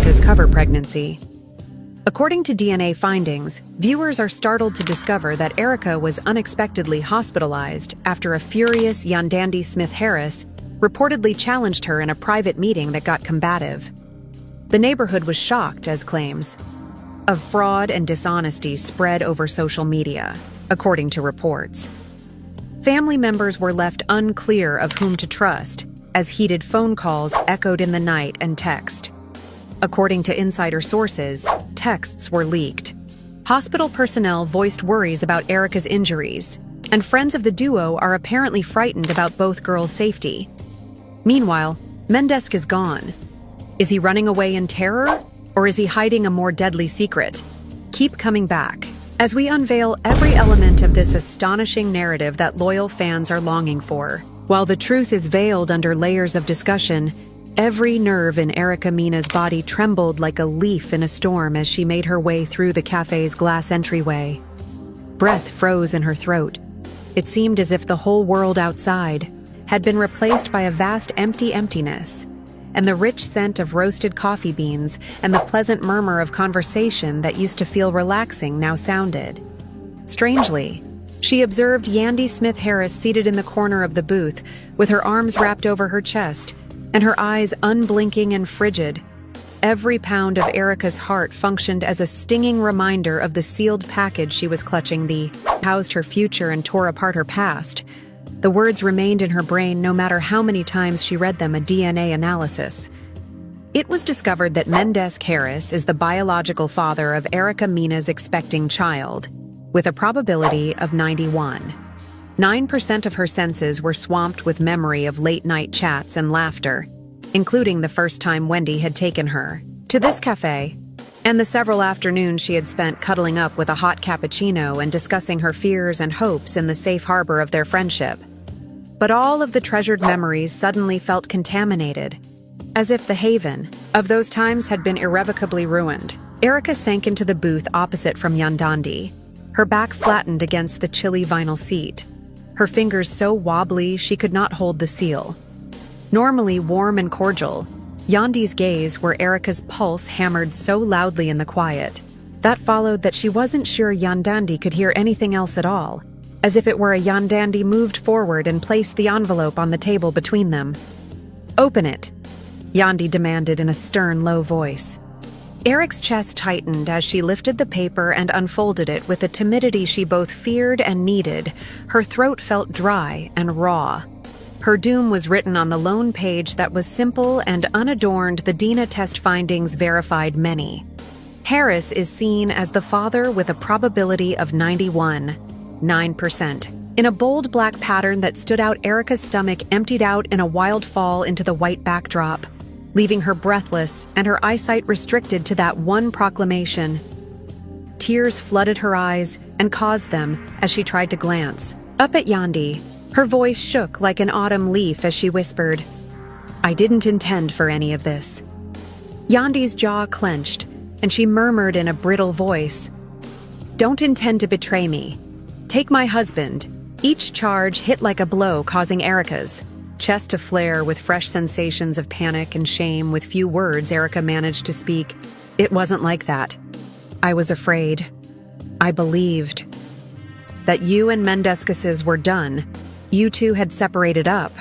Erica's cover pregnancy. According to DNA findings, viewers are startled to discover that Erica was unexpectedly hospitalized after a furious Yandy Smith-Harris reportedly challenged her in a private meeting that got combative. The neighborhood was shocked as claims of fraud and dishonesty spread over social media, according to reports. Family members were left unclear of whom to trust, as heated phone calls echoed in the night and text. According to insider sources, texts were leaked. Hospital personnel voiced worries about Erica's injuries, and friends of the duo are apparently frightened about both girls' safety. Meanwhile, Mendeecees is gone. Is he running away in terror, or is he hiding a more deadly secret? Keep coming back as we unveil every element of this astonishing narrative that loyal fans are longing for. While the truth is veiled under layers of discussion, every nerve in Erica Mena's body trembled like a leaf in a storm as she made her way through the cafe's glass entryway. Breath froze in her throat. It seemed as if the whole world outside had been replaced by a vast emptiness, and the rich scent of roasted coffee beans and the pleasant murmur of conversation that used to feel relaxing now sounded. Strangely, she observed Yandy Smith-Harris seated in the corner of the booth, with her arms wrapped over her chest, and her eyes unblinking and frigid. Every pound of Erica's heart functioned as a stinging reminder of the sealed package she was clutching. The housed her future and tore apart her past. The words remained in her brain no matter how many times she read them. A DNA analysis. It was discovered that Mendeecees Harris is the biological father of Erica Mena's expecting child, with a probability of 91. 9% of her senses were swamped with memory of late-night chats and laughter, including the first time Wendy had taken her to this cafe, and the several afternoons she had spent cuddling up with a hot cappuccino and discussing her fears and hopes in the safe harbor of their friendship. But all of the treasured memories suddenly felt contaminated, as if the haven of those times had been irrevocably ruined. Erica sank into the booth opposite from Yandy, her back flattened against the chilly vinyl seat, her fingers so wobbly she could not hold the seal. Normally warm and cordial, Yandy's gaze where Erica's pulse hammered so loudly in the quiet. That followed that she wasn't sure Yandy could hear anything else at all, as if it were a Yandy moved forward and placed the envelope on the table between them. "Open it," Yandy demanded in a stern, low voice. Eric's chest tightened as she lifted the paper and unfolded it with a timidity she both feared and needed. Her throat felt dry and raw. Her doom was written on the lone page that was simple and unadorned. The DNA test findings verified many. Harris is seen as the father with a probability of 91.9%. In a bold black pattern that stood out, Erica's stomach emptied out in a wild fall into the white backdrop, leaving her breathless and her eyesight restricted to that one proclamation. Tears flooded her eyes and caused them as she tried to glance up at Yandy. Her voice shook like an autumn leaf as she whispered, "I didn't intend for any of this." Yandy's jaw clenched, and she murmured in a brittle voice, "Don't intend to betray me. Take my husband." Each charge hit like a blow, causing Erica's chest to flare with fresh sensations of panic and shame. With few words, Erica managed to speak. "It wasn't like that. I was afraid. I believed that you and Mendeecees were done. You two had separated up."